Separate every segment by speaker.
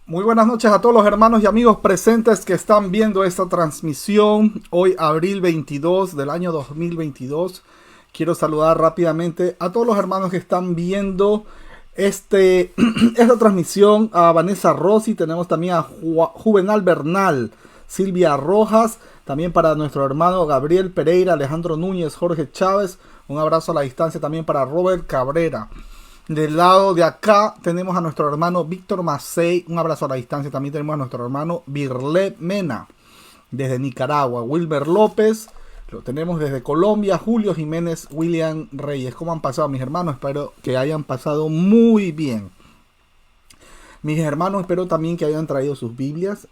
Speaker 1: Muy buenas noches a todos los hermanos y amigos presentes que están viendo esta transmisión. Hoy, abril 22 del año 2022. Quiero saludar rápidamente a todos los hermanos que están viendo esta transmisión. A Vanessa Rossi, tenemos también a Juvenal Bernal, Silvia Rojas, también para nuestro hermano Gabriel Pereira, Alejandro Núñez, Jorge Chávez. Un abrazo a la distancia también para Robert Cabrera. Del lado de acá tenemos a nuestro hermano Víctor Macei. Un abrazo a la distancia. También tenemos a nuestro hermano Virlet Mena desde Nicaragua. Wilber López. Lo tenemos desde Colombia. Julio Jiménez, William Reyes. ¿Cómo han pasado mis hermanos? Espero que hayan pasado muy bien. Mis hermanos, espero también que hayan traído sus Biblias.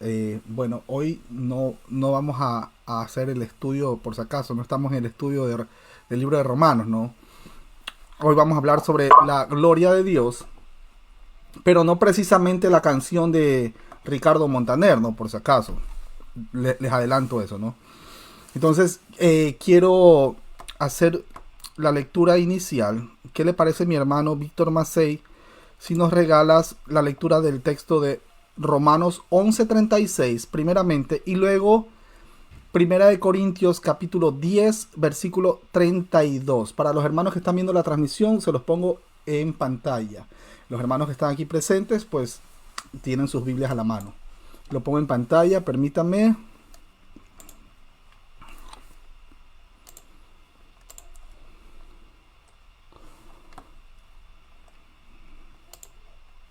Speaker 1: Bueno, hoy no vamos a hacer el estudio, por si acaso. No estamos en el estudio del libro de Romanos, ¿no? Hoy vamos a hablar sobre la gloria de Dios, pero no precisamente la canción de Ricardo Montaner, ¿no? Por si acaso. Les adelanto eso, ¿no? Entonces, quiero hacer la lectura inicial. ¿Qué le parece mi hermano Víctor Macei si nos regalas la lectura del texto de Romanos 11:36 primeramente y luego Primera de Corintios capítulo 10 versículo 32. Para los hermanos que están viendo la transmisión se los pongo en pantalla. Los hermanos que están aquí presentes pues tienen sus Biblias a la mano. Lo pongo en pantalla, permítanme.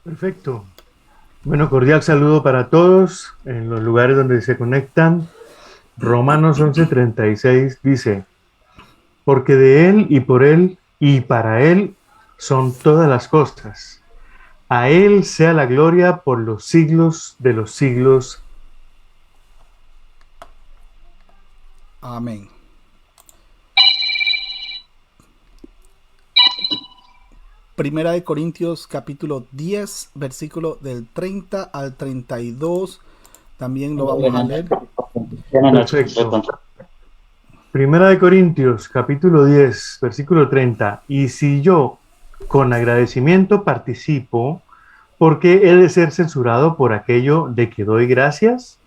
Speaker 2: Perfecto. Bueno, cordial saludo para todos en los lugares donde se conectan. Romanos 11:36 dice, porque de Él y por Él y para Él son todas las cosas. A Él sea la gloria por los siglos de los siglos.
Speaker 1: Amén. Primera de Corintios capítulo 10 versículo del 30 al 32. También lo vamos a leer.
Speaker 2: Perfecto. Primera de Corintios capítulo 10 versículo 30. Y si yo con agradecimiento participo, ¿por qué he de ser censurado por aquello de que doy gracias?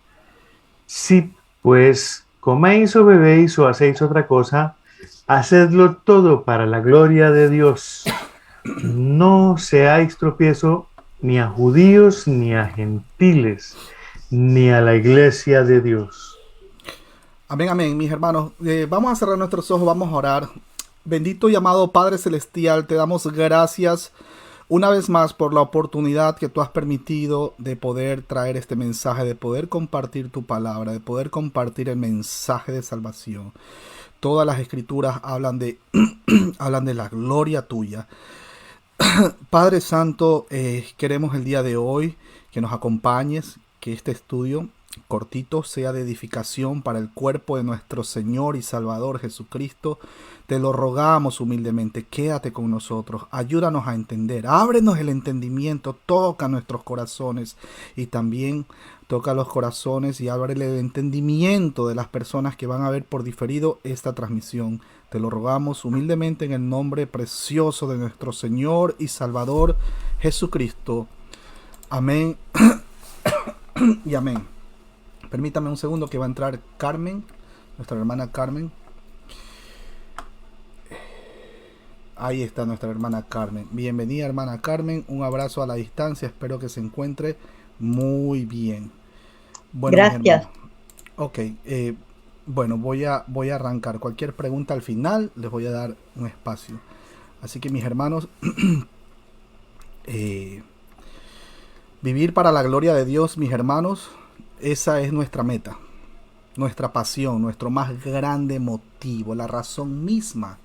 Speaker 2: Si pues coméis o bebéis o hacéis otra cosa, hacedlo todo para la gloria de Dios. No seáis tropiezo ni a judíos, ni a gentiles, ni a la iglesia de Dios.
Speaker 1: Amén, amén, mis hermanos. Vamos a cerrar nuestros ojos, vamos a orar. Bendito y amado Padre Celestial, te damos gracias una vez más por la oportunidad que tú has permitido de poder traer este mensaje, de poder compartir tu palabra, de poder compartir el mensaje de salvación. Todas las escrituras hablan de, hablan de la gloria tuya. Padre Santo, queremos el día de hoy que nos acompañes, que este estudio cortito sea de edificación para el cuerpo de nuestro Señor y Salvador Jesucristo. Te lo rogamos humildemente, quédate con nosotros, ayúdanos a entender, ábrenos el entendimiento, toca nuestros corazones y también toca los corazones y abre el entendimiento de las personas que van a ver por diferido esta transmisión. Te lo rogamos humildemente en el nombre precioso de nuestro Señor y Salvador Jesucristo. Amén y amén. Permítame un segundo que va a entrar Carmen, nuestra hermana Carmen. Ahí está nuestra hermana Carmen. Bienvenida hermana Carmen, un abrazo a la distancia, espero que se encuentre muy bien. Bueno, mis hermanos.
Speaker 3: Gracias.
Speaker 1: Ok, bueno, voy a arrancar. Cualquier pregunta al final les voy a dar un espacio. Así que mis hermanos, vivir para la gloria de Dios, mis hermanos, esa es nuestra meta, nuestra pasión, nuestro más grande motivo, la razón misma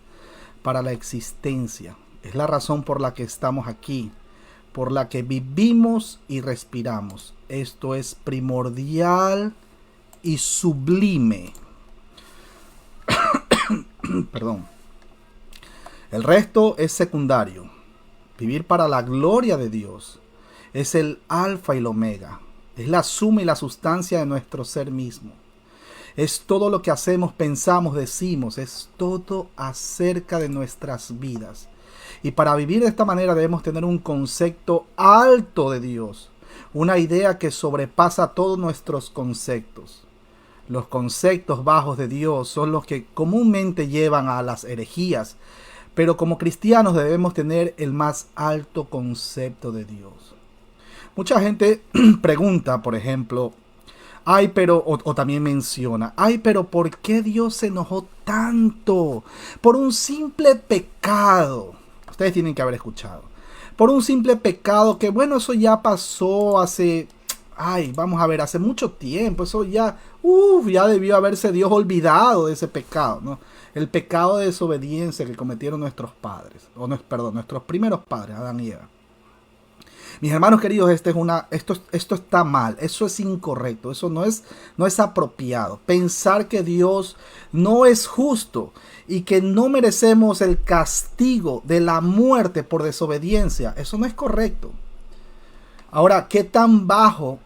Speaker 1: para la existencia. Es la razón por la que estamos aquí, por la que vivimos y respiramos. Esto es primordial y sublime. Perdón. El resto es secundario. Vivir para la gloria de Dios es el alfa y el omega. Es la suma y la sustancia de nuestro ser mismo. Es todo lo que hacemos, pensamos, decimos. Es todo acerca de nuestras vidas. Y para vivir de esta manera debemos tener un concepto alto de Dios. una idea que sobrepasa todos nuestros conceptos. Los conceptos bajos de Dios son los que comúnmente llevan a las herejías, pero como cristianos debemos tener el más alto concepto de Dios. Mucha gente pregunta, por ejemplo, o también menciona, pero ¿por qué Dios se enojó tanto? Por un simple pecado. Ustedes tienen que haber escuchado. Por un simple pecado que, bueno, eso ya pasó hace mucho tiempo. Eso ya debió haberse Dios olvidado de ese pecado, ¿no? El pecado de desobediencia que cometieron nuestros padres, nuestros primeros padres, Adán y Eva. Mis hermanos queridos, esto está mal, eso es incorrecto, eso no es apropiado. Pensar que Dios no es justo y que no merecemos el castigo de la muerte por desobediencia, eso no es correcto. Ahora, ¿qué tan bajo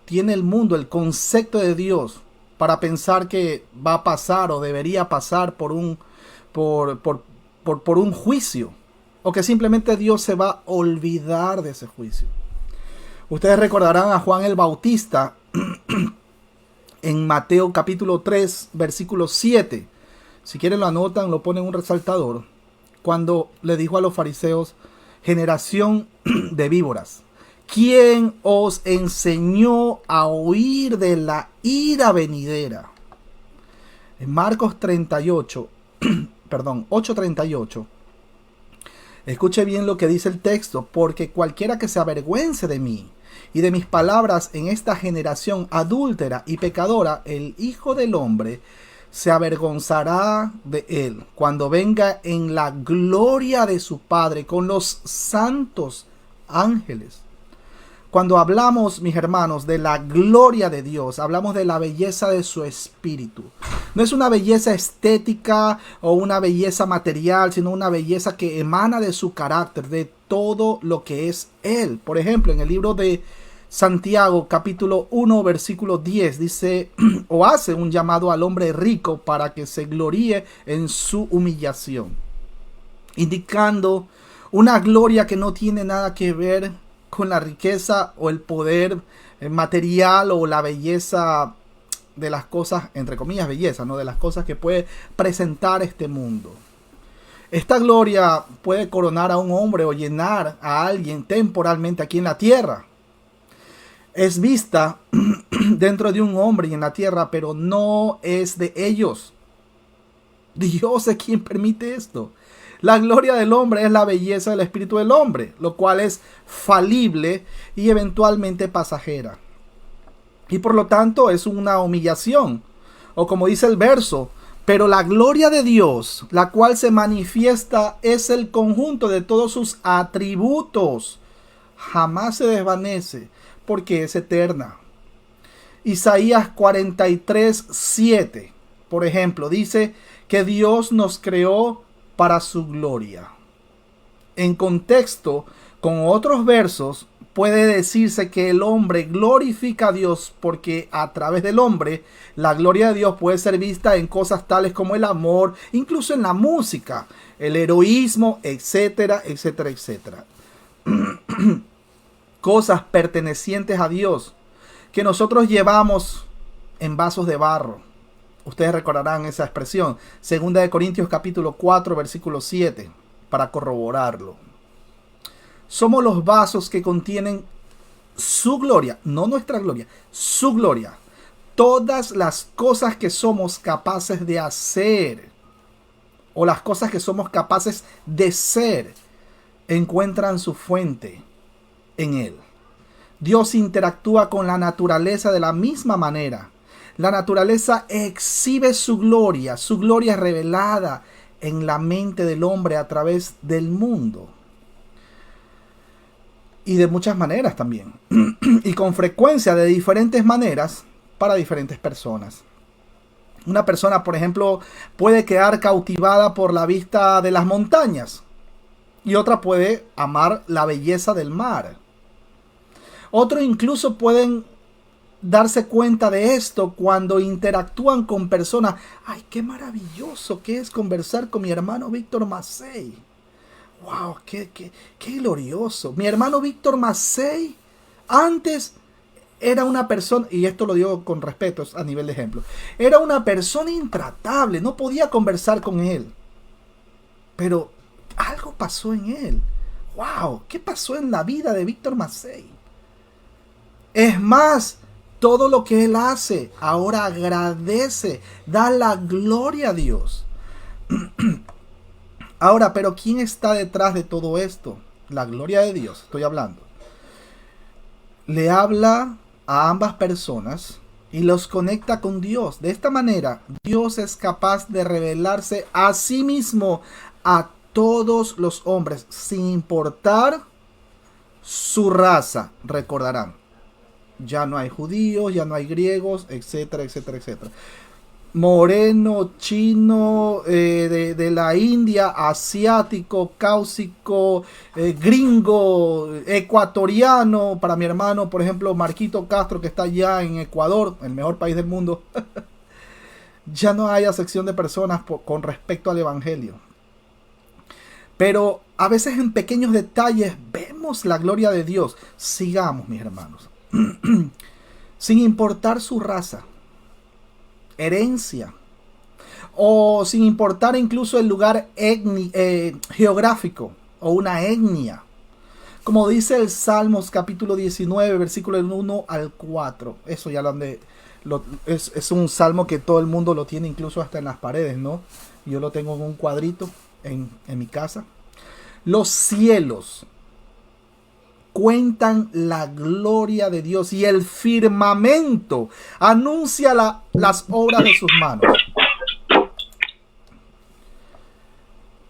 Speaker 1: tiene el mundo el concepto de Dios para pensar que va a pasar o debería pasar por un juicio? O que simplemente Dios se va a olvidar de ese juicio. Ustedes recordarán a Juan el Bautista en Mateo capítulo 3, versículo 7. Si quieren lo anotan, lo ponen en un resaltador. Cuando le dijo a los fariseos, generación de víboras, ¿quién os enseñó a huir de la ira venidera? En Marcos 8:38. Escuche bien lo que dice el texto, porque cualquiera que se avergüence de mí y de mis palabras en esta generación adúltera y pecadora, el Hijo del Hombre se avergonzará de él cuando venga en la gloria de su Padre con los santos ángeles. Cuando hablamos, mis hermanos, de la gloria de Dios, hablamos de la belleza de su espíritu. No es una belleza estética o una belleza material, sino una belleza que emana de su carácter, de todo lo que es Él. Por ejemplo, en el libro de Santiago, capítulo 1, versículo 10, dice, o hace un llamado al hombre rico para que se gloríe en su humillación, indicando una gloria que no tiene nada que ver con la riqueza o el poder material o la belleza de las cosas, entre comillas belleza, ¿no? De las cosas que puede presentar este mundo. Esta gloria puede coronar a un hombre o llenar a alguien temporalmente aquí en la tierra. Es vista dentro de un hombre y en la tierra, pero no es de ellos. Dios es quien permite esto. La gloria del hombre es la belleza del espíritu del hombre, lo cual es falible y eventualmente pasajera. Y por lo tanto es una humillación. O como dice el verso, pero la gloria de Dios, la cual se manifiesta, es el conjunto de todos sus atributos. Jamás se desvanece porque es eterna. Isaías 43:7, por ejemplo, dice que Dios nos creó para su gloria. En contexto, con otros versos, puede decirse que el hombre glorifica a Dios porque a través del hombre la gloria de Dios puede ser vista en cosas tales como el amor, incluso en la música, el heroísmo, etcétera, etcétera, etcétera. Cosas pertenecientes a Dios que nosotros llevamos en vasos de barro. Ustedes recordarán esa expresión, 2 Corintios capítulo 4, versículo 7, para corroborarlo. Somos los vasos que contienen su gloria, no nuestra gloria, su gloria. Todas las cosas que somos capaces de hacer o las cosas que somos capaces de ser encuentran su fuente en Él. Dios interactúa con la naturaleza de la misma manera. La naturaleza exhibe su gloria revelada en la mente del hombre a través del mundo. Y de muchas maneras también. Y con frecuencia de diferentes maneras para diferentes personas. Una persona, por ejemplo, puede quedar cautivada por la vista de las montañas. Y otra puede amar la belleza del mar. Otros incluso pueden darse cuenta de esto cuando interactúan con personas. ¡Ay, qué maravilloso que es conversar con mi hermano Víctor Massey! ¡Wow! ¡Qué glorioso! Mi hermano Víctor Massey Antes era una persona, y esto lo digo con respeto a nivel de ejemplo, era una persona intratable, no podía conversar con él. Pero algo pasó en él. ¡Wow! ¿Qué pasó en la vida de Víctor Massey? Es más, todo lo que él hace, ahora agradece, da la gloria a Dios. Ahora, pero ¿quién está detrás de todo esto? La gloria de Dios, estoy hablando. Le habla a ambas personas y los conecta con Dios. De esta manera, Dios es capaz de revelarse a sí mismo a todos los hombres, sin importar su raza. Recordarán, ya no hay judíos, ya no hay griegos, etcétera, etcétera, etcétera. Moreno, chino, de la India, asiático, cáusico, gringo, ecuatoriano. Para mi hermano, por ejemplo, Marquito Castro, que está allá en Ecuador, el mejor país del mundo. Ya no hay acepción de personas con respecto al evangelio. Pero a veces en pequeños detalles vemos la gloria de Dios. Sigamos, mis hermanos. Sin importar su raza, herencia, o sin importar incluso el lugar geográfico o una etnia. Como dice el Salmos capítulo 19, versículo 1 al 4. Eso ya es un salmo que todo el mundo lo tiene, incluso hasta en las paredes, ¿no? Yo lo tengo en un cuadrito en mi casa. Los cielos cuentan la gloria de Dios y el firmamento anuncia las obras de sus manos.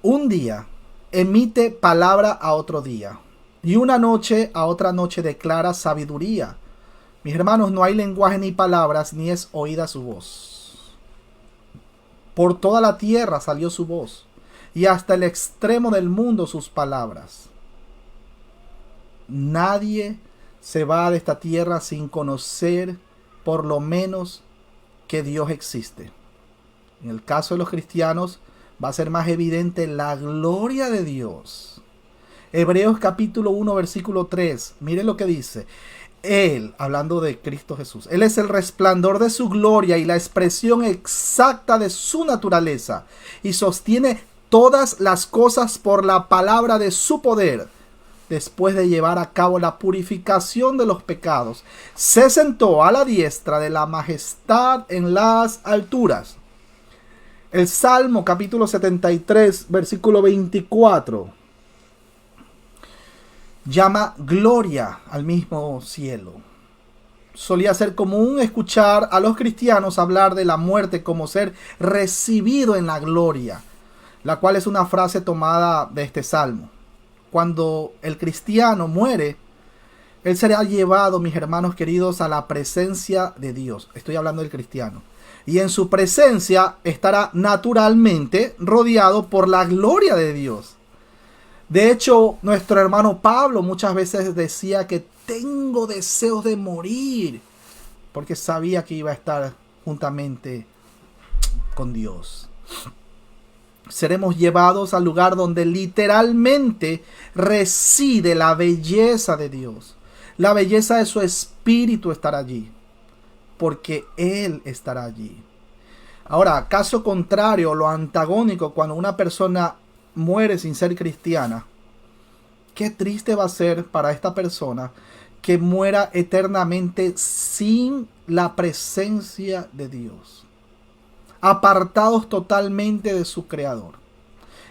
Speaker 1: Un día emite palabra a otro día y una noche a otra noche declara sabiduría. Mis hermanos, no hay lenguaje ni palabras, ni es oída su voz. Por toda la tierra salió su voz y hasta el extremo del mundo sus palabras. Nadie se va de esta tierra sin conocer por lo menos que Dios existe. En el caso de los cristianos va a ser más evidente la gloria de Dios. Hebreos capítulo 1 versículo 3. Miren lo que dice. Él, hablando de Cristo Jesús, Él es el resplandor de su gloria y la expresión exacta de su naturaleza y sostiene todas las cosas por la palabra de su poder. Después de llevar a cabo la purificación de los pecados, se sentó a la diestra de la majestad en las alturas. El Salmo capítulo 73, versículo 24, llama gloria al mismo cielo. Solía ser común escuchar a los cristianos hablar de la muerte como ser recibido en la gloria, la cual es una frase tomada de este salmo. Cuando el cristiano muere, él será llevado, mis hermanos queridos, a la presencia de Dios. Estoy hablando del cristiano. Y en su presencia estará naturalmente rodeado por la gloria de Dios. De hecho, nuestro hermano Pablo muchas veces decía que tengo deseos de morir, porque sabía que iba a estar juntamente con Dios. Seremos llevados al lugar donde literalmente reside la belleza de Dios. La belleza de su espíritu estará allí, porque Él estará allí. Ahora, caso contrario, lo antagónico, cuando una persona muere sin ser cristiana, qué triste va a ser para esta persona que muera eternamente sin la presencia de Dios, apartados totalmente de su creador.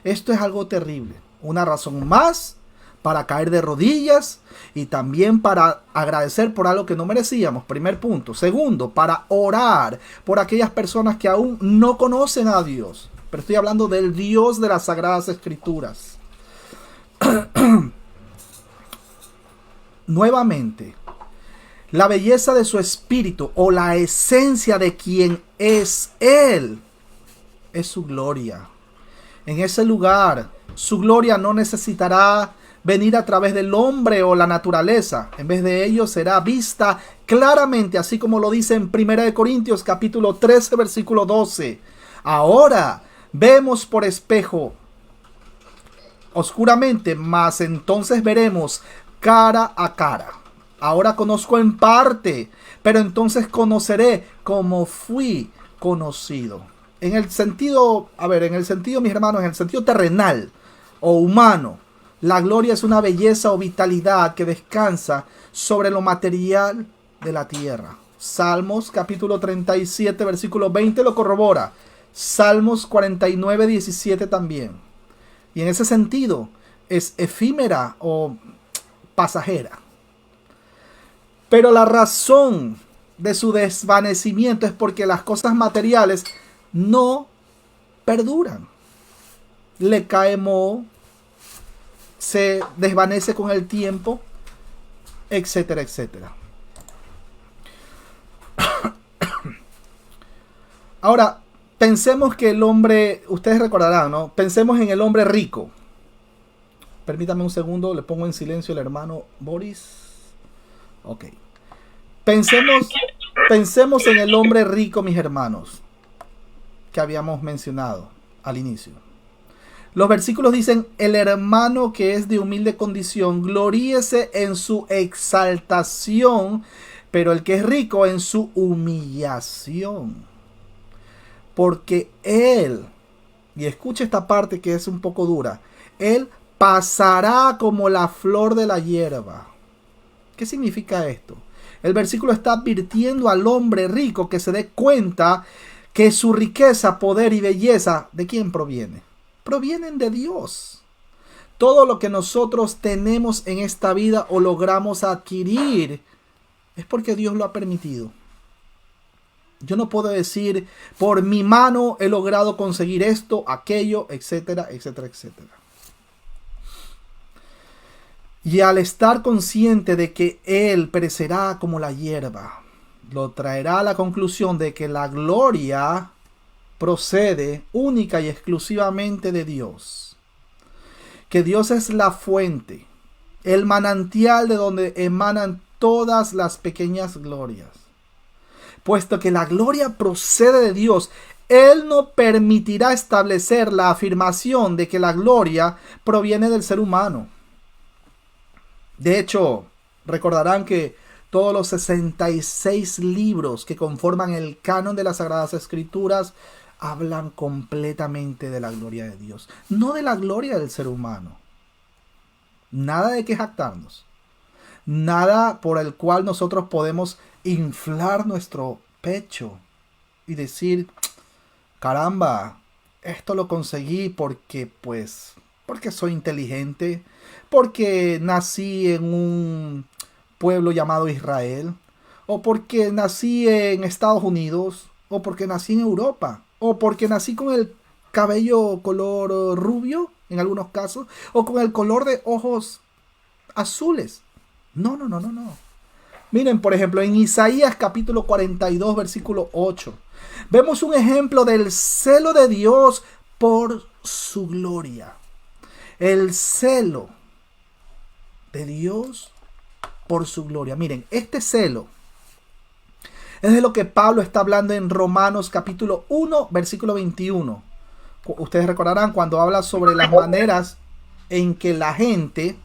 Speaker 1: Esto es algo terrible. Una razón más para caer de rodillas y también para agradecer por algo que no merecíamos. Primer punto. Segundo, para orar por aquellas personas que aún no conocen a Dios. Pero estoy hablando del Dios de las Sagradas Escrituras. Nuevamente, la belleza de su espíritu o la esencia de quien es Él es su gloria. En ese lugar, su gloria no necesitará venir a través del hombre o la naturaleza. En vez de ello, será vista claramente, así como lo dice en 1 Corintios capítulo 13, versículo 12. Ahora vemos por espejo oscuramente, mas entonces veremos cara a cara. Ahora conozco en parte, pero entonces conoceré como fui conocido. En el sentido, mis hermanos, en el sentido terrenal o humano, la gloria es una belleza o vitalidad que descansa sobre lo material de la tierra. Salmos capítulo 37, versículo 20 lo corrobora. Salmos 49, 17 también. Y en ese sentido es efímera o pasajera. Pero la razón de su desvanecimiento es porque las cosas materiales no perduran. Le cae moho, se desvanece con el tiempo, etcétera, etcétera. Ahora, pensemos que el hombre, ustedes recordarán, ¿no? Pensemos en el hombre rico. Permítame un segundo, le pongo en silencio al hermano Boris. Ok. Pensemos en el hombre rico, mis hermanos, que habíamos mencionado al inicio. Los versículos dicen: el hermano que es de humilde condición, gloríese en su exaltación, pero el que es rico en su humillación. Porque él, y escucha esta parte que es un poco dura, él pasará como la flor de la hierba. ¿Qué significa esto? El versículo está advirtiendo al hombre rico que se dé cuenta que su riqueza, poder y belleza, ¿de quién proviene? Provienen de Dios. Todo lo que nosotros tenemos en esta vida o logramos adquirir es porque Dios lo ha permitido. Yo no puedo decir, por mi mano he logrado conseguir esto, aquello, etcétera, etcétera, etcétera. Y al estar consciente de que él perecerá como la hierba, lo traerá a la conclusión de que la gloria procede única y exclusivamente de Dios. Que Dios es la fuente, el manantial de donde emanan todas las pequeñas glorias. Puesto que la gloria procede de Dios, Él no permitirá establecer la afirmación de que la gloria proviene del ser humano. De hecho, recordarán que todos los 66 libros que conforman el canon de las Sagradas Escrituras hablan completamente de la gloria de Dios, no de la gloria del ser humano. Nada de qué jactarnos. Nada por el cual nosotros podemos inflar nuestro pecho y decir, caramba, esto lo conseguí porque soy inteligente, porque nací en un pueblo llamado Israel, o porque nací en Estados Unidos, o porque nací en Europa, o porque nací con el cabello color rubio en algunos casos, o con el color de ojos azules. No. Miren, por ejemplo, en Isaías capítulo 42, versículo 8, vemos un ejemplo del celo de Dios por su gloria. El celo de Dios por su gloria. Miren, este celo es de lo que Pablo está hablando en Romanos capítulo 1, versículo 21. Ustedes recordarán cuando habla sobre las maneras en que la gente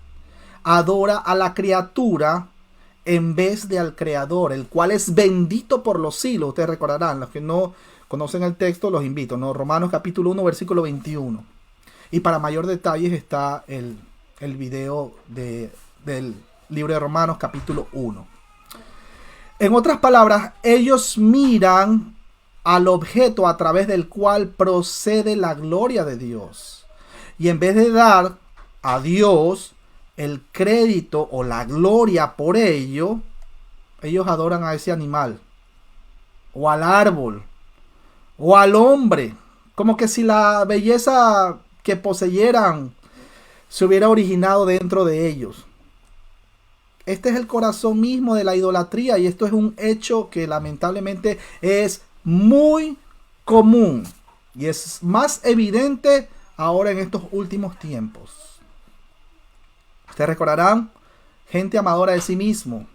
Speaker 1: adora a la criatura en vez de al Creador, el cual es bendito por los siglos. Ustedes recordarán, los que no conocen el texto, los invito, ¿no? Romanos capítulo 1, versículo 21. Y para mayor detalles está el video del libro de Romanos capítulo 1. En otras palabras, ellos miran al objeto a través del cual procede la gloria de Dios. Y en vez de dar a Dios el crédito o la gloria por ello, ellos adoran a ese animal, o al árbol, o al hombre, como que si la belleza que poseyeran se hubiera originado dentro de ellos. Este es el corazón mismo de la idolatría, y esto es un hecho que lamentablemente es muy común y es más evidente ahora en estos últimos tiempos. Ustedes recordarán, gente amadora de sí mismo.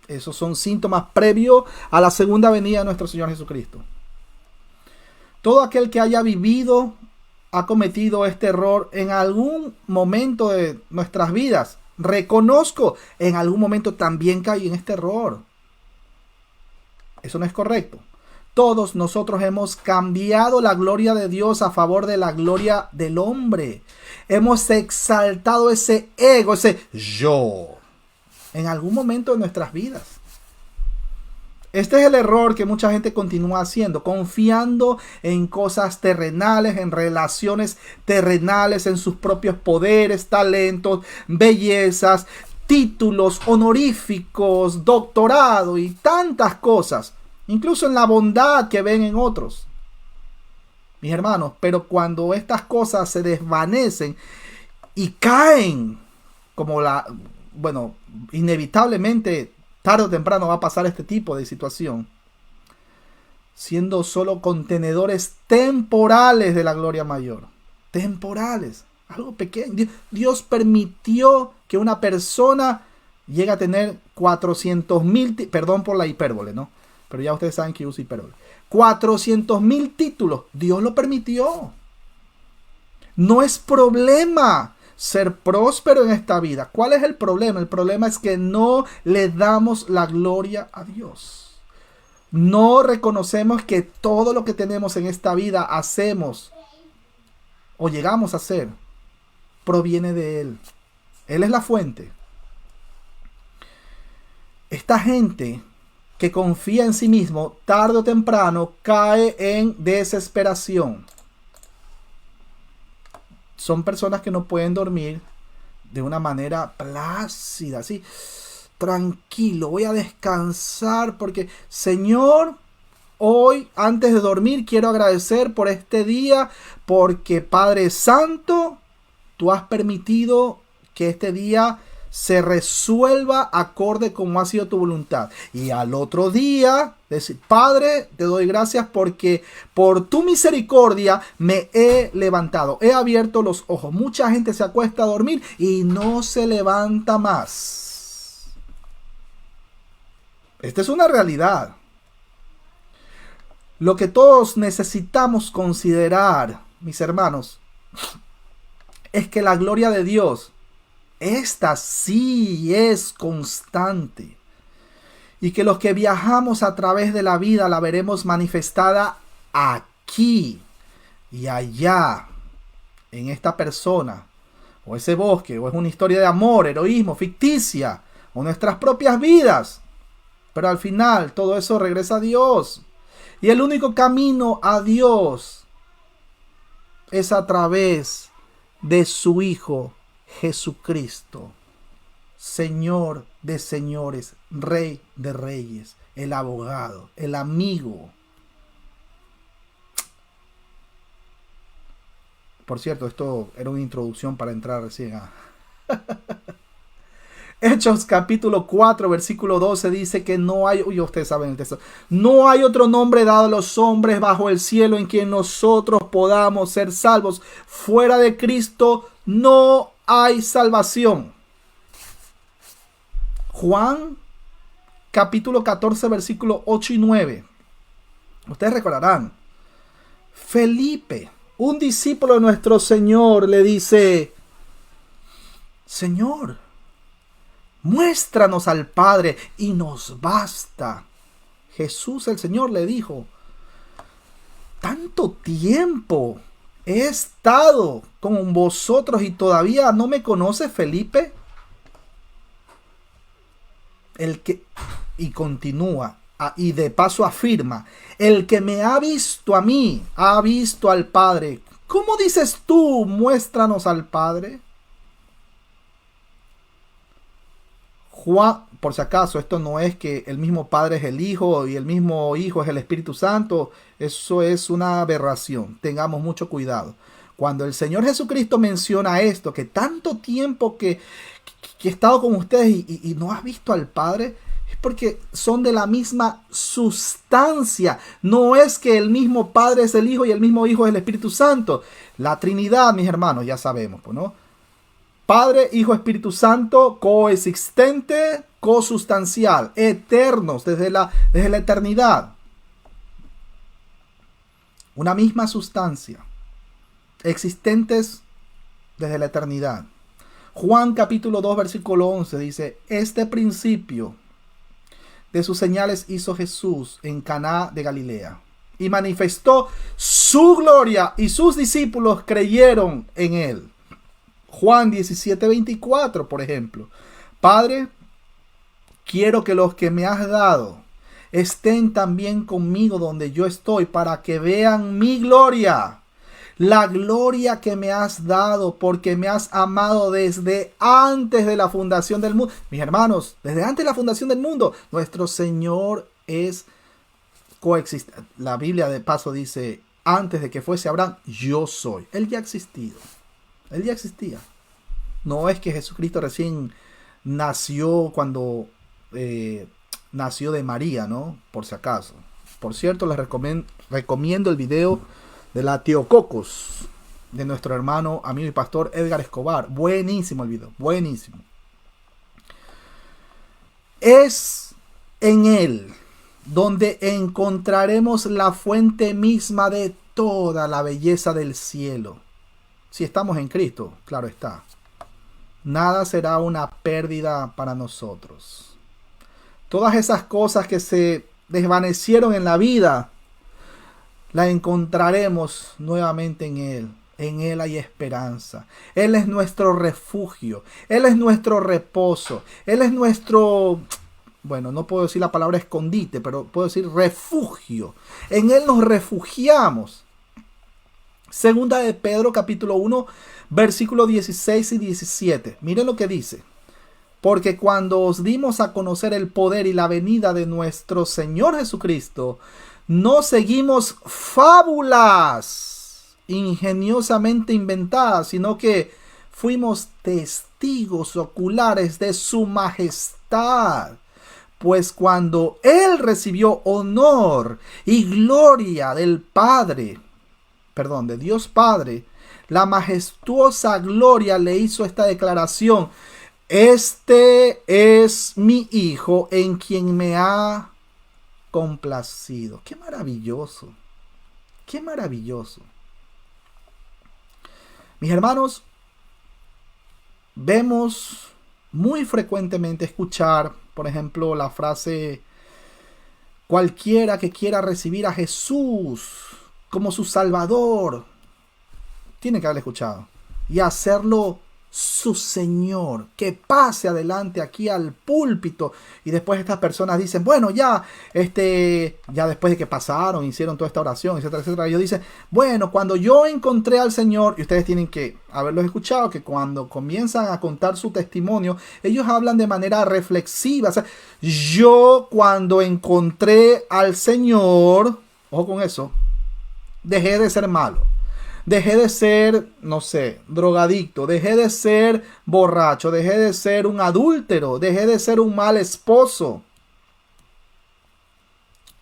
Speaker 1: Esos son síntomas previos a la segunda venida de nuestro Señor Jesucristo. Todo aquel que haya vivido, ha cometido este error en algún momento de nuestras vidas, Reconozco, en algún momento también caí en este error. Eso no es correcto. Todos nosotros hemos cambiado la gloria de Dios a favor de la gloria del hombre. Hemos exaltado ese ego, ese yo, en algún momento de nuestras vidas. Este es el error que mucha gente continúa haciendo, confiando en cosas terrenales, en relaciones terrenales, en sus propios poderes, talentos, bellezas, títulos honoríficos, doctorado y tantas cosas, incluso en la bondad que ven en otros. Mis hermanos, pero cuando estas cosas se desvanecen y caen, inevitablemente tarde o temprano va a pasar este tipo de situación, siendo solo contenedores temporales de la gloria mayor. Temporales, algo pequeño. Dios permitió que una persona llegue a tener 400,000, perdón por la hipérbole, ¿no? Pero ya ustedes saben que uso hipérbole. 400,000 títulos. Dios lo permitió. No es problema ser próspero en esta vida. ¿Cuál es el problema? El problema es que no le damos la gloria a Dios. No reconocemos que todo lo que tenemos en esta vida hacemos o llegamos a hacer proviene de Él. Él es la fuente. Esta gente que confía en sí mismo, tarde o temprano cae en desesperación. Son personas que no pueden dormir de una manera plácida, así, tranquilo, voy a descansar porque, Señor, hoy antes de dormir quiero agradecer por este día, porque Padre Santo, tú has permitido que este día se resuelva acorde como ha sido tu voluntad. Y al otro día decir, Padre, te doy gracias porque por tu misericordia me he levantado, he abierto los ojos. Mucha gente se acuesta a dormir y no se levanta más. Esta es una realidad. Lo que todos necesitamos considerar, mis hermanos, es que la gloria de Dios, esta sí es constante. Y que los que viajamos a través de la vida la veremos manifestada aquí y allá, en esta persona, o ese bosque, o es una historia de amor, heroísmo, ficticia, o nuestras propias vidas. Pero al final todo eso regresa a Dios. Y el único camino a Dios es a través de su Hijo Jesucristo, Señor de señores, Rey de reyes, el abogado, el amigo. Por cierto, esto era una introducción para entrar recién a Hechos capítulo 4, versículo 12 dice que no hay, ustedes saben el texto, no hay otro nombre dado a los hombres bajo el cielo en quien nosotros podamos ser salvos. Fuera de Cristo no hay salvación. Juan capítulo 14, versículo 8 y 9. Ustedes recordarán, Felipe, un discípulo de nuestro Señor, le dice, Señor, muéstranos al Padre y nos basta. Jesús el Señor le dijo, tanto tiempo he estado con vosotros y todavía no me conoces, Felipe. Y continúa, y de paso afirma, el que me ha visto a mí, ha visto al Padre. ¿Cómo dices tú, muéstranos al Padre? Juan, por si acaso, esto no es que el mismo Padre es el Hijo y el mismo Hijo es el Espíritu Santo. Eso es una aberración. Tengamos mucho cuidado. Cuando el Señor Jesucristo menciona esto, que tanto tiempo que he estado con ustedes y no has visto al Padre, es porque son de la misma sustancia. No es que el mismo Padre es el Hijo y el mismo Hijo es el Espíritu Santo. La Trinidad, mis hermanos, ya sabemos, ¿no? Padre, Hijo, Espíritu Santo, coexistente, cosustancial, eternos desde la eternidad. Una misma sustancia, existentes desde la eternidad. Juan capítulo 2 versículo 11 dice, este principio de sus señales hizo Jesús en Caná de Galilea y manifestó su gloria y sus discípulos creyeron en él. Juan 17:24, por ejemplo. Padre, quiero que los que me has dado estén también conmigo donde yo estoy para que vean mi gloria. La gloria que me has dado porque me has amado desde antes de la fundación del mundo. Mis hermanos, desde antes de la fundación del mundo, nuestro Señor es coexistente. La Biblia de paso dice, antes de que fuese Abraham, yo soy. Él ya ha existido. Él ya existía. No es que Jesucristo recién nació cuando nació de María, ¿no? Por si acaso. Por cierto, les recomiendo el video de la Teococos de nuestro hermano, amigo y pastor Edgar Escobar. Buenísimo el video, buenísimo. Es en él donde encontraremos la fuente misma de toda la belleza del cielo. Si estamos en Cristo, claro está. Nada será una pérdida para nosotros. Todas esas cosas que se desvanecieron en la vida, la encontraremos nuevamente en Él. En Él hay esperanza. Él es nuestro refugio. Él es nuestro reposo. Él es nuestro, bueno, no puedo decir la palabra escondite, pero puedo decir refugio. En Él nos refugiamos. Segunda de Pedro capítulo 1, versículos 16 y 17. Miren lo que dice. Porque cuando os dimos a conocer el poder y la venida de nuestro Señor Jesucristo, no seguimos fábulas ingeniosamente inventadas, sino que fuimos testigos oculares de su majestad. Pues cuando Él recibió honor y gloria del Padre, de Dios Padre, la majestuosa gloria le hizo esta declaración: este es mi Hijo en quien me ha complacido. ¡Qué maravilloso! ¡Qué maravilloso! Mis hermanos, vemos muy frecuentemente escuchar, por ejemplo, la frase: cualquiera que quiera recibir a Jesús como su Salvador, tiene que haberlo escuchado, y hacerlo su Señor, que pase adelante aquí al púlpito. Y después estas personas dicen, bueno, ya después de que pasaron, hicieron toda esta oración, etcétera, etcétera, ellos dicen, bueno, cuando yo encontré al Señor, y ustedes tienen que haberlos escuchado, que cuando comienzan a contar su testimonio, ellos hablan de manera reflexiva. O sea, yo cuando encontré al Señor, ojo con eso, dejé de ser malo. Dejé de ser, no sé, drogadicto. Dejé de ser borracho. Dejé de ser un adúltero. Dejé de ser un mal esposo.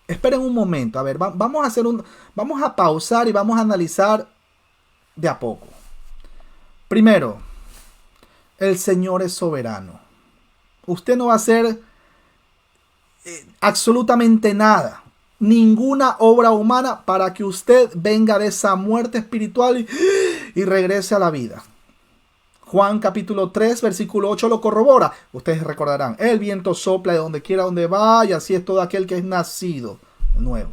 Speaker 1: Esperen un momento. A ver, vamos a pausar y vamos a analizar de a poco. Primero, el Señor es soberano. Usted no va a hacer absolutamente nada. Ninguna obra humana para que usted venga de esa muerte espiritual y regrese a la vida. Juan capítulo 3 versículo 8 lo corrobora. Ustedes recordarán, el viento sopla de donde quiera donde va, y así es todo aquel que es nacido de nuevo.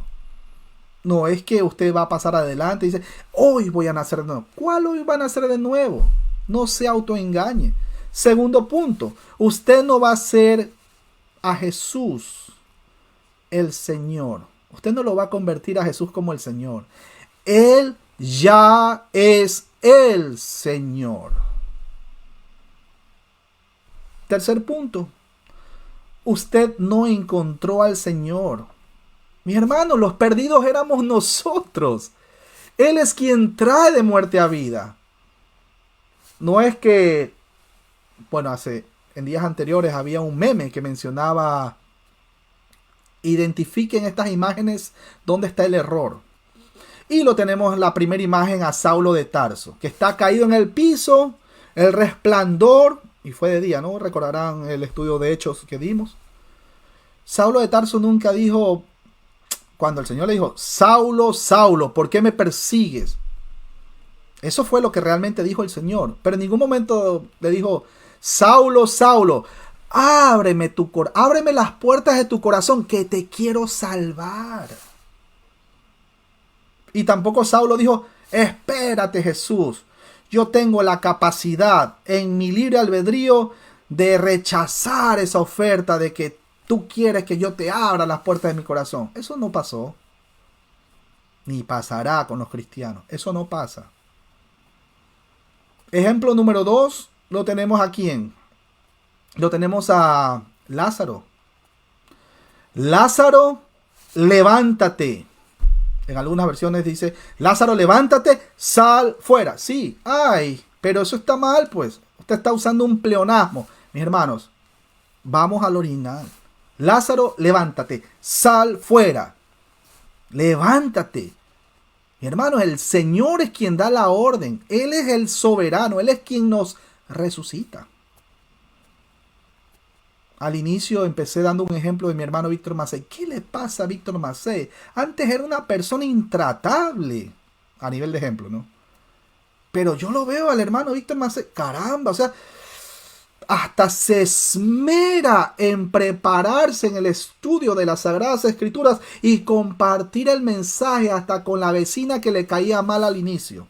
Speaker 1: No es que usted va a pasar adelante y dice, hoy voy a nacer de nuevo. ¿Cuál hoy va a nacer de nuevo? No se autoengañe. Segundo punto, usted no va a ser a Jesús el Señor. Usted no lo va a convertir a Jesús como el Señor. Él ya es el Señor. Tercer punto. Usted no encontró al Señor. Mis hermanos, los perdidos éramos nosotros. Él es quien trae de muerte a vida. No es que, bueno, en días anteriores había un meme que mencionaba: identifiquen estas imágenes dónde está el error. Y lo tenemos en la primera imagen a Saulo de Tarso, que está caído en el piso, el resplandor, y fue de día, ¿no? Recordarán el estudio de Hechos que dimos. Saulo de Tarso nunca dijo, cuando el Señor le dijo, Saulo, Saulo, ¿por qué me persigues? Eso fue lo que realmente dijo el Señor. Pero en ningún momento le dijo, Saulo, Saulo, ábreme las puertas de tu corazón, que te quiero salvar. Y tampoco Saulo dijo, espérate, Jesús, yo tengo la capacidad en mi libre albedrío de rechazar esa oferta de que tú quieres que yo te abra las puertas de mi corazón. Eso no pasó. Ni pasará con los cristianos. Eso no pasa. Ejemplo número 2, lo tenemos a quién. Lo tenemos a Lázaro. Lázaro, levántate. En algunas versiones dice, Lázaro, levántate, sal fuera. Sí, ay, pero eso está mal, pues. Usted está usando un pleonasmo. Mis hermanos, vamos al original. Lázaro, levántate, sal fuera. Levántate. Mi hermano, el Señor es quien da la orden. Él es el soberano. Él es quien nos resucita. Al inicio empecé dando un ejemplo de mi hermano Víctor Macé. ¿Qué le pasa a Víctor Macé? Antes era una persona intratable. A nivel de ejemplo, ¿no? Pero yo lo veo al hermano Víctor Macé. Caramba, o sea, hasta se esmera en prepararse en el estudio de las Sagradas Escrituras y compartir el mensaje hasta con la vecina que le caía mal al inicio.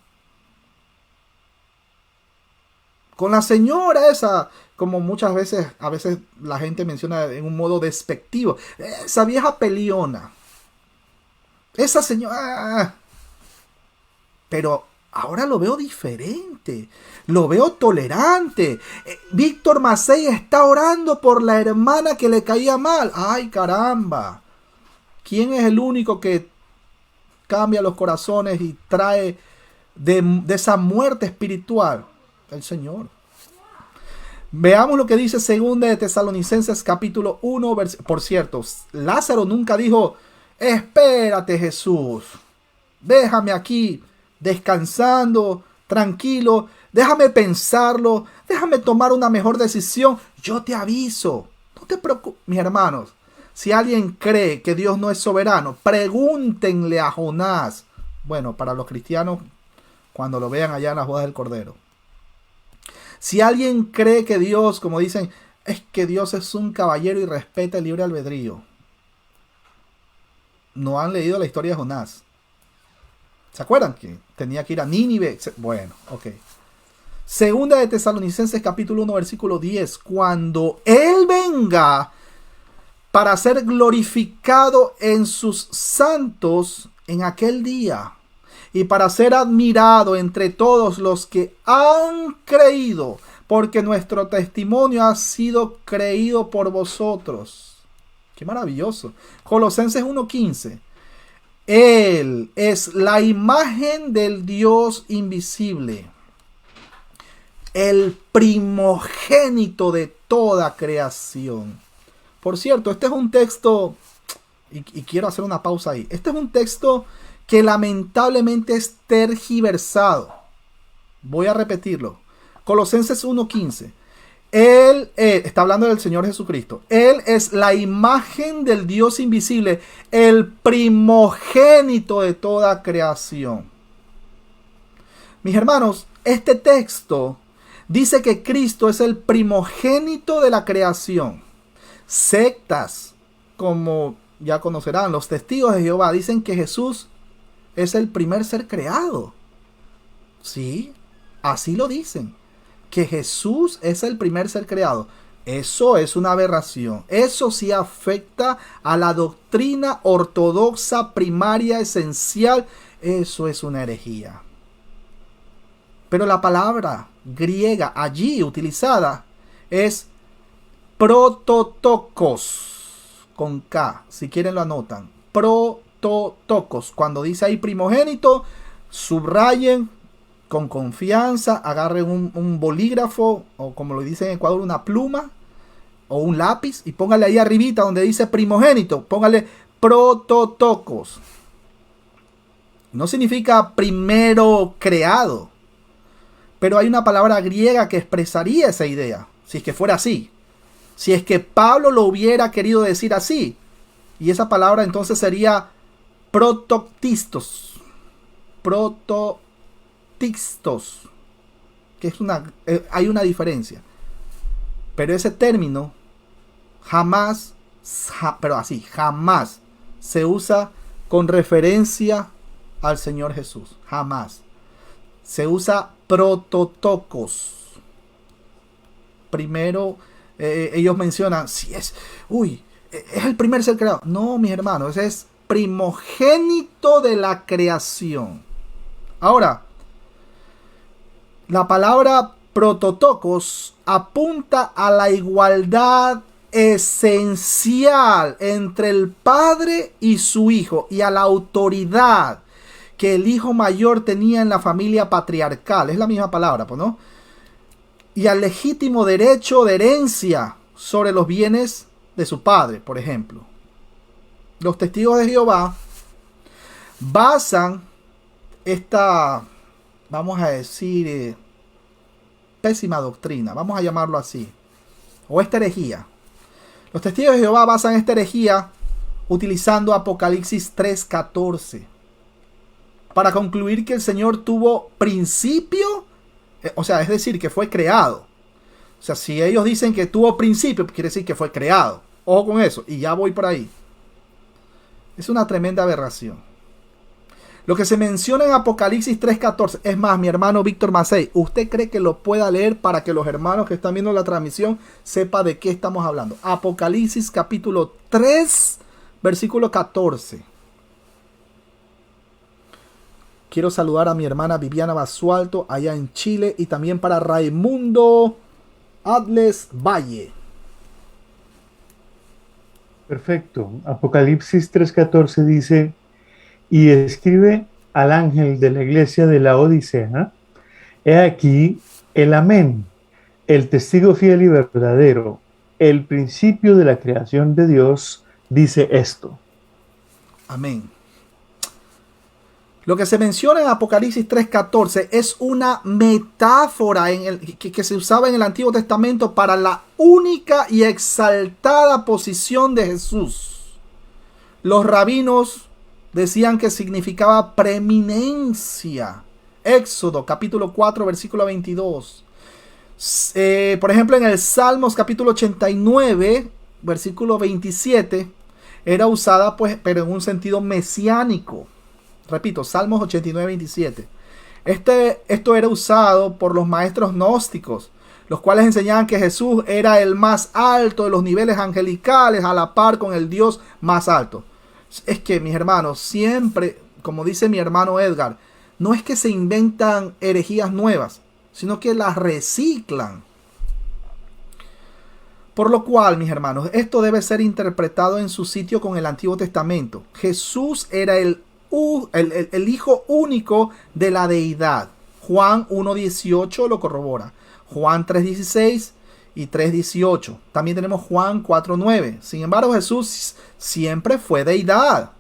Speaker 1: Con la señora esa, como muchas veces, a veces la gente menciona en un modo despectivo, esa vieja peleona, esa señora. Pero ahora lo veo diferente, lo veo tolerante. Víctor Macei está orando por la hermana que le caía mal. ¡Ay, caramba! ¿Quién es el único que cambia los corazones y trae de esa muerte espiritual? El Señor. Veamos lo que dice 2 de Tesalonicenses capítulo 1. Por cierto, Lázaro nunca dijo, espérate, Jesús, déjame aquí descansando, tranquilo, déjame pensarlo, déjame tomar una mejor decisión, yo te aviso. No te preocupes, mis hermanos. Si alguien cree que Dios no es soberano, pregúntenle a Jonás. Bueno, para los cristianos, cuando lo vean allá en las bodas del Cordero. Si alguien cree que Dios, como dicen, es que Dios es un caballero y respeta el libre albedrío, no han leído la historia de Jonás. ¿Se acuerdan que tenía que ir a Nínive? Bueno, ok. 2 de Tesalonicenses capítulo 1 versículo 10. Cuando Él venga para ser glorificado en sus santos en aquel día y para ser admirado entre todos los que han creído, porque nuestro testimonio ha sido creído por vosotros. ¡Qué maravilloso! Colosenses 1:15. Él es la imagen del Dios invisible, el primogénito de toda creación. Por cierto, este es un texto, y quiero hacer una pausa ahí. Este es un texto que lamentablemente es tergiversado. Voy a repetirlo. Colosenses 1:15. Él está hablando del Señor Jesucristo. Él es la imagen del Dios invisible, el primogénito de toda creación. Mis hermanos, este texto dice que Cristo es el primogénito de la creación. Sectas, como ya conocerán, los testigos de Jehová, dicen que Jesús es el primer ser creado. Sí, así lo dicen. Que Jesús es el primer ser creado. Eso es una aberración. Eso sí afecta a la doctrina ortodoxa primaria esencial. Eso es una herejía. Pero la palabra griega allí utilizada es prototokos, con K, si quieren lo anotan. Prototokos. Cuando dice ahí primogénito, subrayen con confianza, agarren un bolígrafo, o como lo dicen en Ecuador, una pluma o un lápiz, y póngale ahí arribita donde dice primogénito, póngale prototokos. No significa primero creado, pero hay una palabra griega que expresaría esa idea, si es que fuera así. Si es que Pablo lo hubiera querido decir así, y esa palabra entonces sería protoctistos. Protoctistos. pixtos, que es hay una diferencia. Pero ese término jamás se usa con referencia al Señor Jesús. Jamás. Se usa prototokos. Primero, ellos mencionan, es el primer ser creado. No, mis hermanos, ese es primogénito de la creación. Ahora, la palabra prototokos apunta a la igualdad esencial entre el padre y su hijo y a la autoridad que el hijo mayor tenía en la familia patriarcal. Es la misma palabra, pues, ¿no? Y al legítimo derecho de herencia sobre los bienes de su padre, por ejemplo. Los testigos de Jehová basan esta, vamos a decir, pésima doctrina, vamos a llamarlo así, o esta herejía. Los testigos de Jehová basan esta herejía utilizando Apocalipsis 3:14 para concluir que el Señor tuvo principio, es decir, que fue creado. O sea, si ellos dicen que tuvo principio, quiere decir que fue creado. Ojo con eso, y ya voy por ahí. Es una tremenda aberración. Lo que se menciona en Apocalipsis 3:14, es más, mi hermano Víctor Macei, ¿usted cree que lo pueda leer para que los hermanos que están viendo la transmisión sepan de qué estamos hablando? Apocalipsis capítulo 3, versículo 14. Quiero saludar a mi hermana Viviana Basualto allá en Chile y también para Raimundo Adles Valle.
Speaker 2: Perfecto. Apocalipsis 3:14 dice: y escribe al ángel de la iglesia de la Odisea: he aquí el amén, el testigo fiel y verdadero, el principio de la creación de Dios, dice esto.
Speaker 1: Amén. Lo que se menciona en Apocalipsis 3:14 es una metáfora que se usaba en el Antiguo Testamento para la única y exaltada posición de Jesús. Los rabinos decían que significaba preeminencia. Éxodo capítulo 4 versículo 22. Por ejemplo, en el Salmos capítulo 89 versículo 27 era usada, pues, pero en un sentido mesiánico. Repito, Salmos 89, 27. Esto era usado por los maestros gnósticos, los cuales enseñaban que Jesús era el más alto de los niveles angelicales, a la par con el Dios más alto. Es que, mis hermanos, siempre, como dice mi hermano Edgar, no es que se inventan herejías nuevas, sino que las reciclan. Por lo cual, mis hermanos, esto debe ser interpretado en su sitio con el Antiguo Testamento. Jesús era el Hijo único de la deidad. Juan 1:18 lo corrobora. Juan 3:16 y 3:18. También tenemos Juan 4:9. Sin embargo, Jesús siempre fue deidad.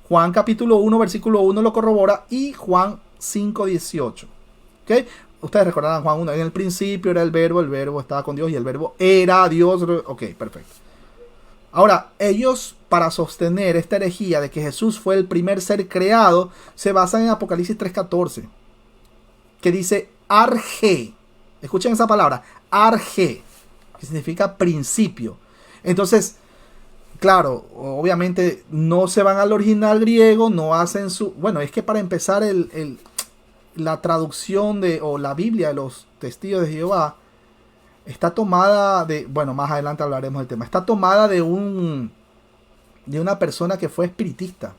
Speaker 1: Juan capítulo 1 versículo 1 lo corrobora y Juan 5:18. ¿Okay? Ustedes recordarán Juan 1. En el principio era el verbo estaba con Dios y el verbo era Dios. Ok, perfecto. Ahora, ellos, para sostener esta herejía de que Jesús fue el primer ser creado, se basan en Apocalipsis 3:14, que dice arge. Escuchen esa palabra, arge, que significa principio. Entonces, claro, obviamente no se van al original griego, no hacen su... Bueno, es que para empezar la traducción o la Biblia de los testigos de Jehová está tomada de... Bueno, más adelante hablaremos del tema. Está tomada de una persona que fue espiritista.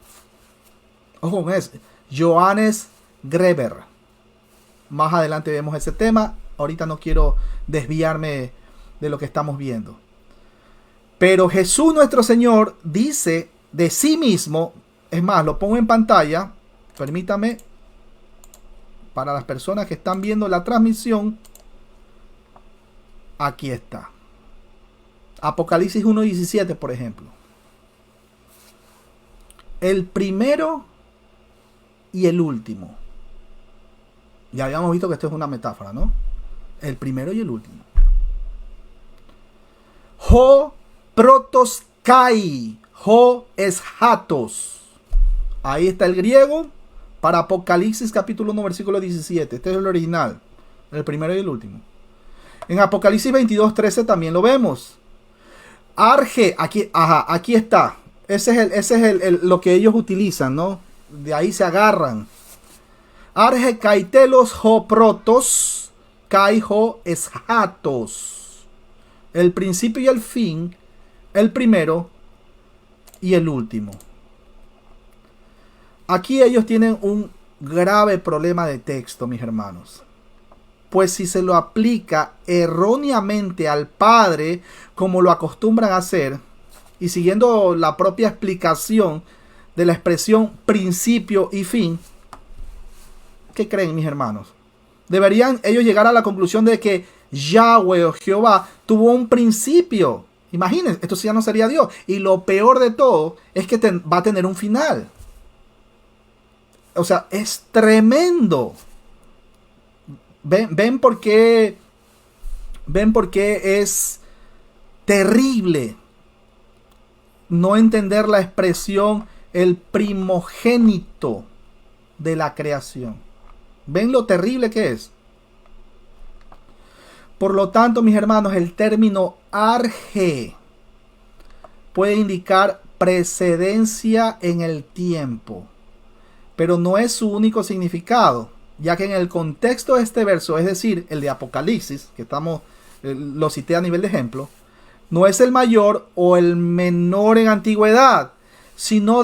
Speaker 1: Ojo con eso. Johannes Greber. Más adelante vemos ese tema. Ahorita no quiero desviarme de lo que estamos viendo. Pero Jesús nuestro Señor dice de sí mismo, es más, lo pongo en pantalla, permítame, para las personas que están viendo la transmisión, aquí está. Apocalipsis 1:17, por ejemplo. El primero y el último. Ya habíamos visto que esto es una metáfora, ¿no? El primero y el último. Ho protos kai. Ho es hatos. Ahí está el griego. para Apocalipsis capítulo 1 versículo 17. Este es el original, el primero y el último. En Apocalipsis 22:13 también lo vemos. Arge, aquí está. Ese es lo que ellos utilizan, ¿no? De ahí se agarran. Arge kaitelos ho protos, kai ho eschatos. El principio y el fin, el primero y el último. Aquí ellos tienen un grave problema de texto, mis hermanos. Pues si se lo aplica erróneamente al Padre, como lo acostumbran a hacer, y siguiendo la propia explicación de la expresión principio y fin, ¿qué creen, mis hermanos? Deberían ellos llegar a la conclusión de que Yahweh o Jehová tuvo un principio. Imagínense, esto ya no sería Dios. Y lo peor de todo es que va a tener un final. O sea, es tremendo. ¿Ven por qué es terrible no entender la expresión el primogénito de la creación? ¿Ven lo terrible que es? Por lo tanto, mis hermanos, el término arge puede indicar precedencia en el tiempo, pero no es su único significado, ya que en el contexto de este verso, es decir, el de Apocalipsis, que lo cité a nivel de ejemplo, no es el mayor o el menor en antigüedad, sino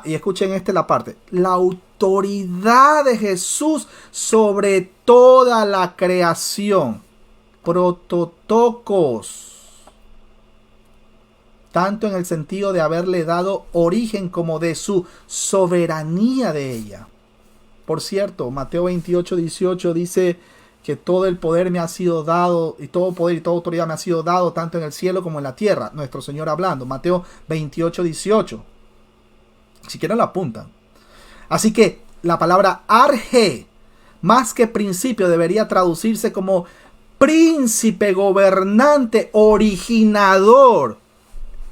Speaker 1: y escuchen la parte, la autoridad de Jesús sobre toda la creación, prototokos, tanto en el sentido de haberle dado origen como de su soberanía de ella. Por cierto, Mateo 28:18 dice que todo el poder me ha sido dado, y todo poder y toda autoridad me ha sido dado, tanto en el cielo como en la tierra. Nuestro Señor hablando, Mateo 28:18. Si quieren lo apuntan. Así que la palabra arge, más que principio, debería traducirse como príncipe, gobernante, originador.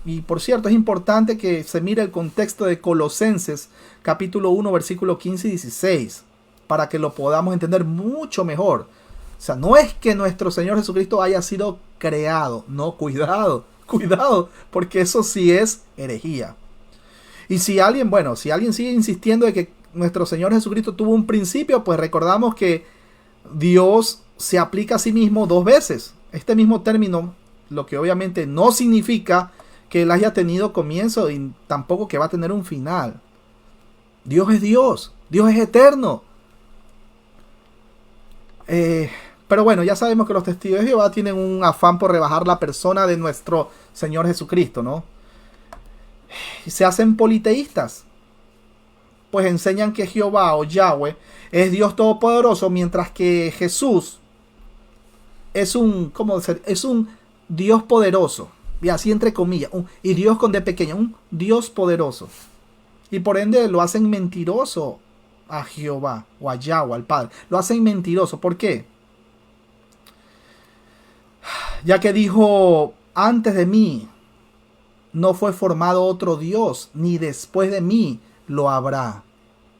Speaker 1: Y por cierto, es importante que se mire el contexto de Colosenses capítulo 1 versículo 15 y 16 para que lo podamos entender mucho mejor. O sea, no es que nuestro Señor Jesucristo haya sido creado. No, cuidado, porque eso sí es herejía. Y si alguien sigue insistiendo de que nuestro Señor Jesucristo tuvo un principio, pues recordamos que Dios se aplica a sí mismo dos veces. Este mismo término, lo que obviamente no significa que Él haya tenido comienzo y tampoco que va a tener un final. Dios es Dios, Dios es eterno. Pero bueno, ya sabemos que los testigos de Jehová tienen un afán por rebajar la persona de nuestro Señor Jesucristo, ¿no? Y se hacen politeístas, pues enseñan que Jehová o Yahweh es Dios todopoderoso, mientras que Jesús es un Dios poderoso, y así entre comillas, y Dios con D pequeña, un Dios poderoso. Y por ende lo hacen mentiroso a Jehová o a Yahweh, al Padre. Lo hacen mentiroso. ¿Por qué? Ya que dijo, antes de mí no fue formado otro Dios, ni después de mí lo habrá.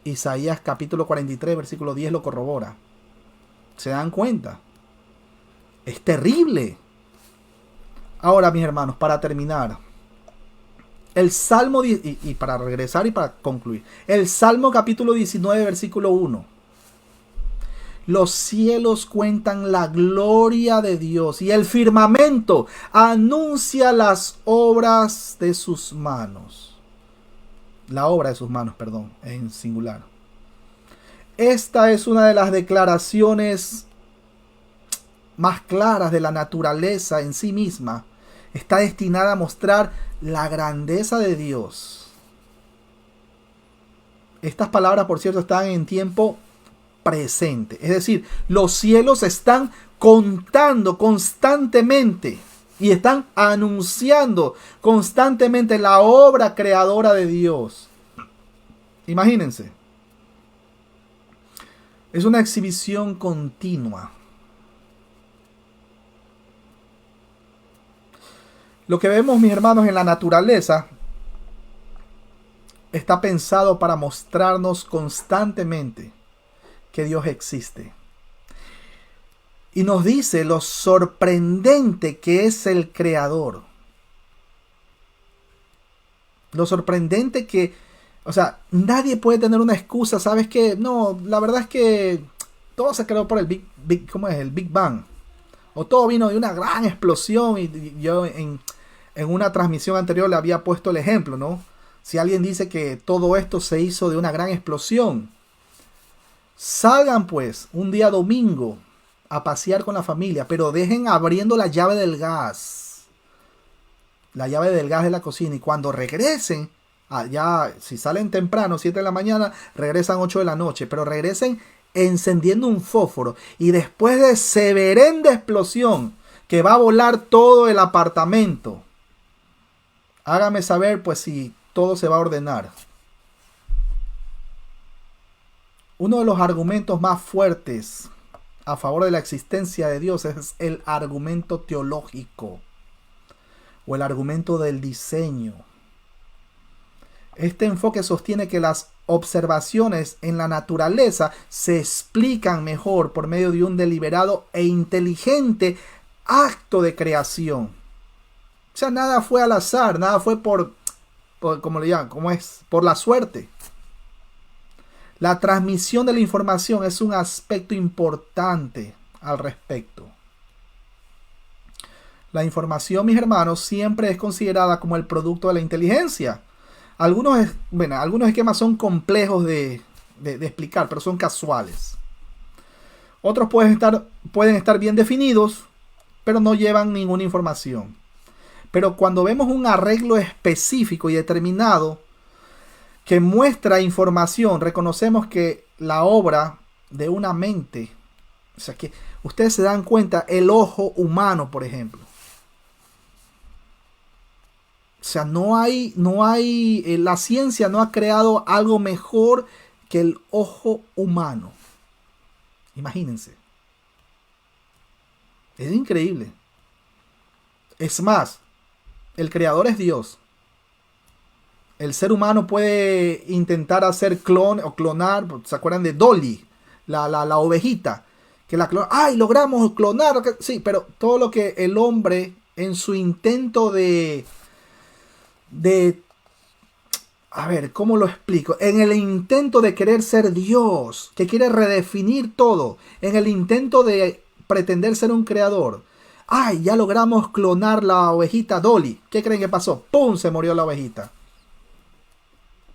Speaker 1: Isaías capítulo 43, versículo 10 lo corrobora. ¿Se dan cuenta? Es terrible. Ahora, mis hermanos, para terminar, el Salmo, y para regresar y para concluir, el Salmo capítulo 19, versículo 1. Los cielos cuentan la gloria de Dios y el firmamento anuncia las obras de sus manos. La obra de sus manos, perdón, en singular. Esta es una de las declaraciones más claras de la naturaleza en sí misma. Está destinada a mostrar la grandeza de Dios. Estas palabras, por cierto, están en tiempo presente. Es decir, los cielos están contando constantemente y están anunciando constantemente la obra creadora de Dios. Imagínense. Es una exhibición continua. Lo que vemos, mis hermanos, en la naturaleza está pensado para mostrarnos constantemente que Dios existe. Y nos dice lo sorprendente que es el Creador. Lo sorprendente que, o sea, nadie puede tener una excusa. ¿Sabes qué? No, la verdad es que todo se creó por el ¿cómo es? El Big Bang. O todo vino de una gran explosión. Y yo en una transmisión anterior le había puesto el ejemplo, ¿no? Si alguien dice que todo esto se hizo de una gran explosión, salgan pues un día domingo a pasear con la familia, pero dejen abriendo la llave del gas. La llave del gas de la cocina. Y cuando regresen, ya si salen temprano, 7 de la mañana, regresan 8 de la noche. Pero regresen encendiendo un fósforo. Y después de severenda explosión, que va a volar todo el apartamento, hágame saber pues si todo se va a ordenar. Uno de los argumentos más fuertes a favor de la existencia de Dios es el argumento teológico o el argumento del diseño. Este enfoque sostiene que las observaciones en la naturaleza se explican mejor por medio de un deliberado e inteligente acto de creación. O sea, nada fue al azar, nada fue por ¿cómo le llaman? ¿Cómo es? Por la suerte. La transmisión de la información es un aspecto importante al respecto. La información, mis hermanos, siempre es considerada como el producto de la inteligencia. Algunos esquemas son complejos de explicar, pero son casuales. Otros pueden estar bien definidos, pero no llevan ninguna información. Pero cuando vemos un arreglo específico y determinado que muestra información, reconocemos que la obra de una mente, o sea que ustedes se dan cuenta, el ojo humano, por ejemplo. O sea, la ciencia no ha creado algo mejor que el ojo humano. Imagínense. Es increíble. Es más, el creador es Dios. El ser humano puede intentar hacer clonar. ¿Se acuerdan de Dolly? La ovejita. Que la clona. ¡Ay! Logramos clonar. Sí, pero todo lo que el hombre en su intento a ver, ¿cómo lo explico? En el intento de querer ser Dios, que quiere redefinir todo, en el intento de pretender ser un creador. ¡Ay! Ya logramos clonar la ovejita Dolly. ¿Qué creen que pasó? ¡Pum! Se murió la ovejita.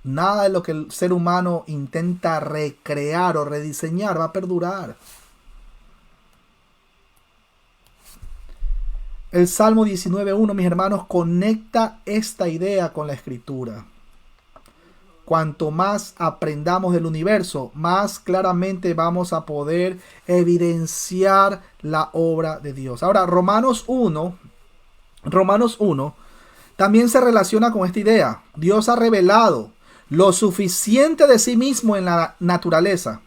Speaker 1: Nada de lo que el ser humano intenta recrear o rediseñar va a perdurar. El Salmo 19.1, mis hermanos, conecta esta idea con la Escritura. Cuanto más aprendamos del universo, más claramente vamos a poder evidenciar la obra de Dios. Ahora, Romanos 1 también se relaciona con esta idea. Dios ha revelado lo suficiente de sí mismo en la naturaleza.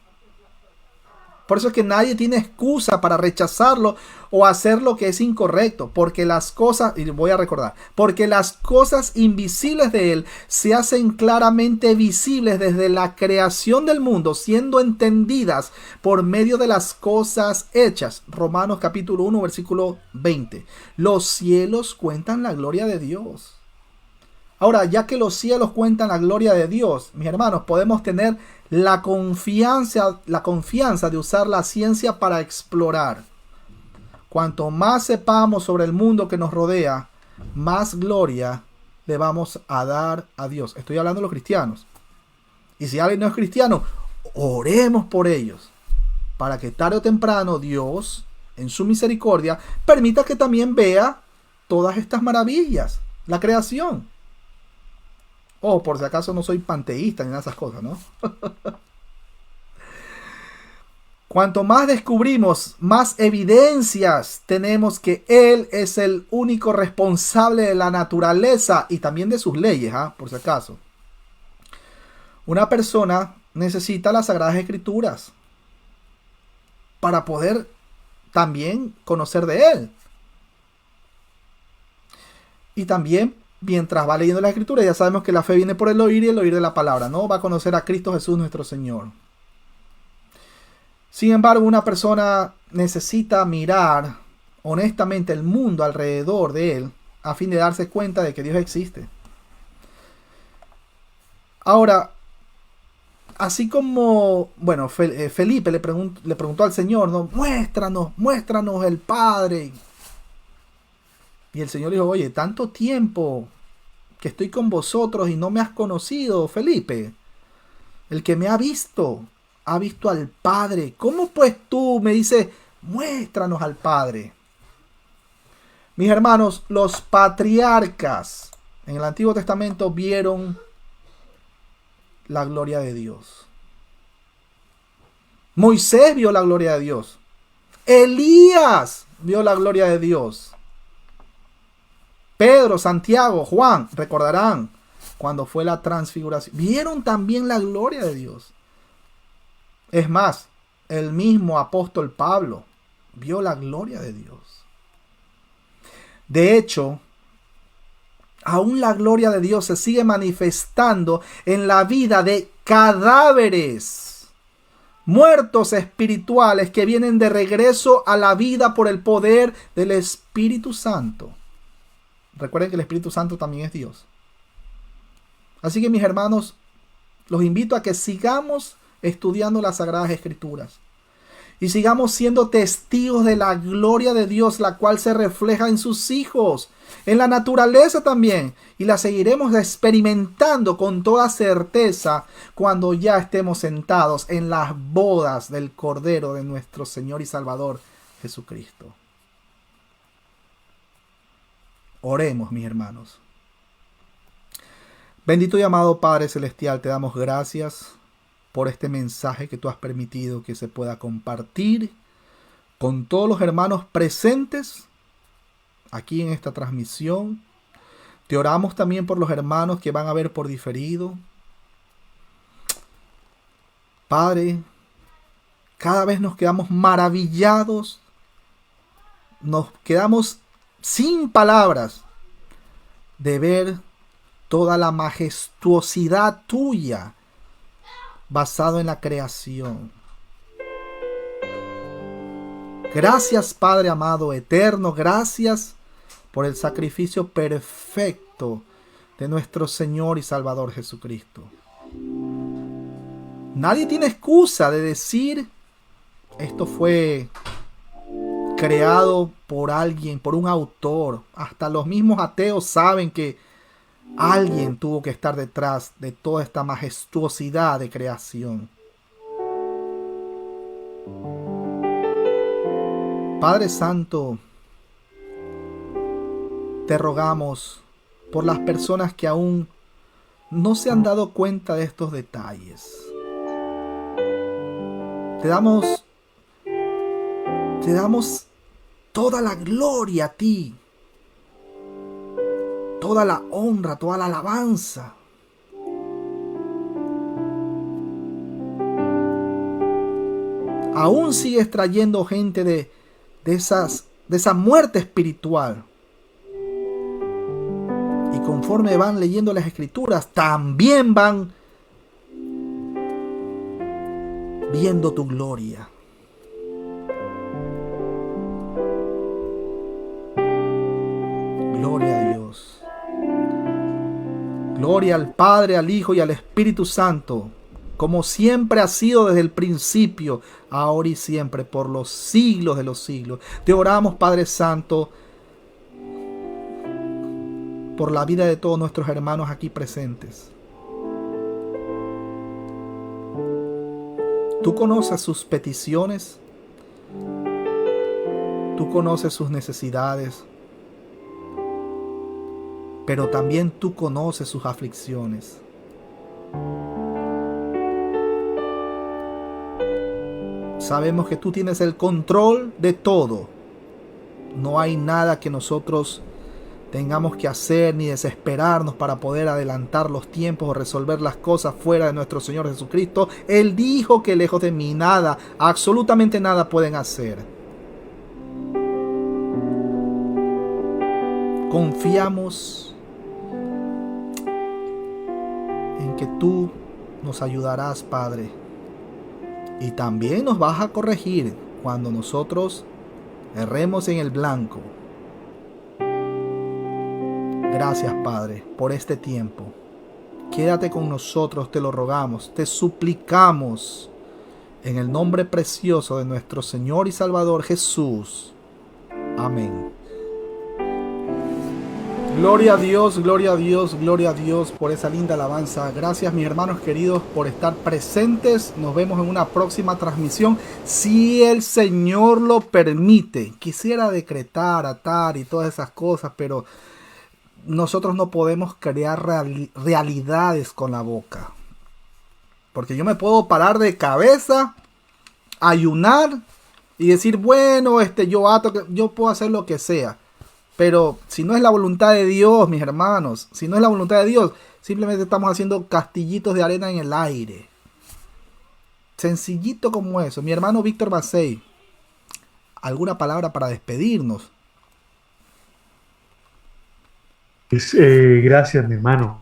Speaker 1: Por eso es que nadie tiene excusa para rechazarlo o hacer lo que es incorrecto. Porque las cosas, y voy a recordar, porque las cosas invisibles de Él se hacen claramente visibles desde la creación del mundo, siendo entendidas por medio de las cosas hechas. Romanos capítulo 1, versículo 20. Los cielos cuentan la gloria de Dios. Ahora, ya que los cielos cuentan la gloria de Dios, mis hermanos, podemos tener la confianza de usar la ciencia para explorar. Cuanto más sepamos sobre el mundo que nos rodea, más gloria le vamos a dar a Dios. Estoy hablando de los cristianos. Y si alguien no es cristiano, oremos por ellos, para que tarde o temprano Dios, en su misericordia, permita que también vea todas estas maravillas, la creación. Oh, por si acaso no soy panteísta ni nada de esas cosas, ¿no? Cuanto más descubrimos, más evidencias tenemos que Él es el único responsable de la naturaleza y también de sus leyes, por si acaso. Una persona necesita las Sagradas Escrituras para poder también conocer de Él. Y también mientras va leyendo la escritura, ya sabemos que la fe viene por el oír y el oír de la palabra, ¿no? Va a conocer a Cristo Jesús nuestro Señor. Sin embargo, una persona necesita mirar honestamente el mundo alrededor de él a fin de darse cuenta de que Dios existe. Ahora, así como, bueno, Felipe le preguntó al Señor, ¿no? Muéstranos el Padre. Y el Señor dijo, oye, tanto tiempo que estoy con vosotros y no me has conocido, Felipe. El que me ha visto al Padre. ¿Cómo pues tú me dices, muéstranos al Padre? Mis hermanos, los patriarcas en el Antiguo Testamento vieron la gloria de Dios. Moisés vio la gloria de Dios. Elías vio la gloria de Dios. Pedro, Santiago, Juan, recordarán cuando fue la transfiguración. Vieron también la gloria de Dios. Es más, el mismo apóstol Pablo vio la gloria de Dios. De hecho, aún la gloria de Dios se sigue manifestando en la vida de cadáveres, muertos espirituales que vienen de regreso a la vida por el poder del Espíritu Santo. Recuerden que el Espíritu Santo también es Dios. Así que, mis hermanos, los invito a que sigamos estudiando las Sagradas Escrituras y sigamos siendo testigos de la gloria de Dios, la cual se refleja en sus hijos, en la naturaleza también, y la seguiremos experimentando con toda certeza cuando ya estemos sentados en las bodas del Cordero de nuestro Señor y Salvador Jesucristo. Oremos, mis hermanos. Bendito y amado Padre Celestial, te damos gracias por este mensaje que tú has permitido que se pueda compartir con todos los hermanos presentes aquí en esta transmisión. Te oramos también por los hermanos que van a ver por diferido. Padre, cada vez nos quedamos maravillados, nos quedamos sin palabras de ver toda la majestuosidad tuya basado en la creación. Gracias, Padre amado, eterno, gracias por el sacrificio perfecto de nuestro Señor y Salvador Jesucristo. Nadie tiene excusa de decir, esto fue creado por alguien, por un autor. Hasta los mismos ateos saben que alguien tuvo que estar detrás de toda esta majestuosidad de creación. Padre Santo, te rogamos por las personas que aún no se han dado cuenta de estos detalles. Te damos toda la gloria a ti, toda la honra, toda la alabanza. Aún sigues trayendo gente de esa muerte espiritual. Y conforme van leyendo las escrituras, también van viendo tu gloria. Gloria a Dios. Gloria al Padre, al Hijo y al Espíritu Santo, como siempre ha sido desde el principio, ahora y siempre, por los siglos de los siglos. Te oramos, Padre Santo, por la vida de todos nuestros hermanos aquí presentes. Tú conoces sus peticiones, tú conoces sus necesidades, pero también tú conoces sus aflicciones. Sabemos que tú tienes el control de todo. No hay nada que nosotros tengamos que hacer ni desesperarnos para poder adelantar los tiempos o resolver las cosas fuera de nuestro Señor Jesucristo. Él dijo que lejos de mí nada, absolutamente nada pueden hacer. Confiamos que tú nos ayudarás, Padre. Y también nos vas a corregir cuando nosotros erremos en el blanco. Gracias, Padre, por este tiempo. Quédate con nosotros, te lo rogamos, te suplicamos, en el nombre precioso de nuestro Señor y Salvador Jesús. Amén. Gloria a Dios, gloria a Dios, gloria a Dios por esa linda alabanza. Gracias, mis hermanos queridos, por estar presentes. Nos vemos en una próxima transmisión, si el Señor lo permite. Quisiera decretar, atar y todas esas cosas, pero nosotros no podemos crear realidades con la boca. Porque yo me puedo parar de cabeza, ayunar y decir, bueno, yo puedo hacer lo que sea. Pero si no es la voluntad de Dios, mis hermanos, si no es la voluntad de Dios, simplemente estamos haciendo castillitos de arena en el aire. Sencillito como eso. Mi hermano Víctor Macei, ¿alguna palabra para despedirnos?
Speaker 2: Gracias, mi hermano.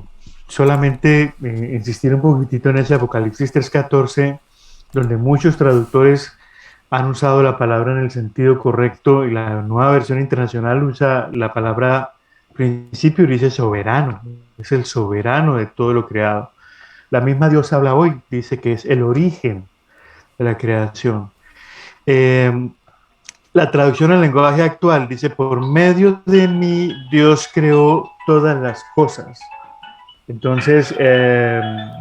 Speaker 2: Solamente insistir un poquitito en ese Apocalipsis 3:14, donde muchos traductores han usado la palabra en el sentido correcto, y la Nueva Versión Internacional usa la palabra principio y dice soberano. Es el soberano de todo lo creado. La misma Dios habla hoy, dice que es el origen de la creación. La traducción al lenguaje actual dice, por medio de mí Dios creó todas las cosas. Entonces,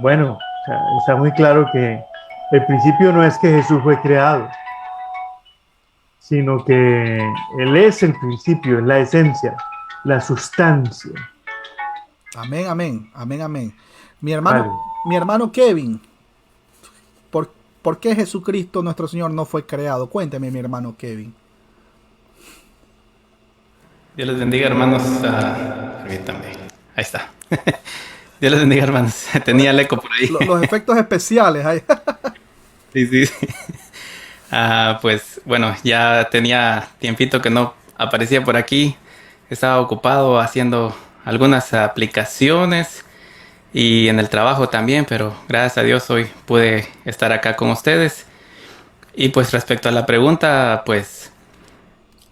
Speaker 2: bueno, o sea, está muy claro que el principio no es que Jesús fue creado, sino que Él es el principio, es la esencia, la sustancia.
Speaker 1: Amén, amén, amén, amén. Mi hermano Kevin, ¿por qué Jesucristo nuestro Señor no fue creado? Cuénteme, mi hermano Kevin.
Speaker 3: Dios les bendiga, hermanos. Permítanme. Ahí está. Dios les bendiga, hermanos. Tenía el eco por ahí.
Speaker 1: Los efectos especiales ahí.
Speaker 3: Sí. Pues bueno, ya tenía tiempito que no aparecía por aquí. Estaba ocupado haciendo algunas aplicaciones y en el trabajo también, pero gracias a Dios hoy pude estar acá con ustedes. Y pues respecto a la pregunta, pues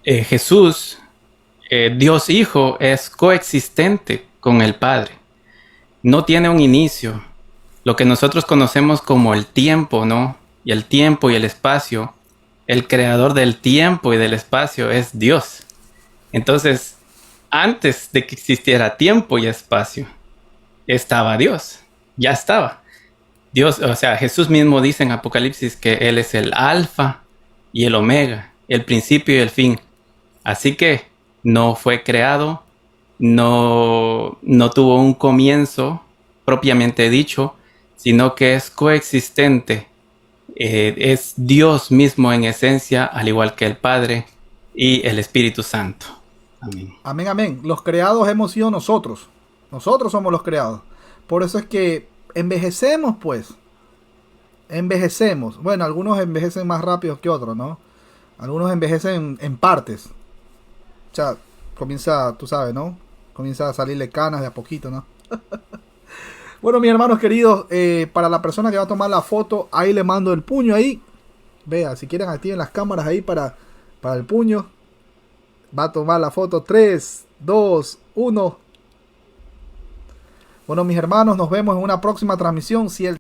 Speaker 3: Jesús, Dios Hijo, es coexistente con el Padre. No tiene un inicio. Lo que nosotros conocemos como el tiempo, ¿no? Y el tiempo y el espacio, el creador del tiempo y del espacio es Dios. Entonces, antes de que existiera tiempo y espacio, estaba Dios. Ya estaba. Dios, o sea, Jesús mismo dice en Apocalipsis que Él es el Alfa y el Omega, el principio y el fin. Así que no fue creado, no tuvo un comienzo propiamente dicho, sino que es coexistente. Es Dios mismo en esencia, al igual que el Padre y el Espíritu Santo. Amén.
Speaker 1: Amén, amén. Los creados hemos sido nosotros. Nosotros somos los creados. Por eso es que envejecemos, pues. Envejecemos. Bueno, algunos envejecen más rápido que otros, ¿no? Algunos envejecen en partes. O sea, comienza, tú sabes, ¿no? Comienza a salirle canas de a poquito, ¿no? Bueno, mis hermanos queridos, para la persona que va a tomar la foto, ahí le mando el puño ahí. Vea, si quieren activen las cámaras ahí para el puño. Va a tomar la foto. 3, 2, 1. Bueno, mis hermanos, nos vemos en una próxima transmisión. Si el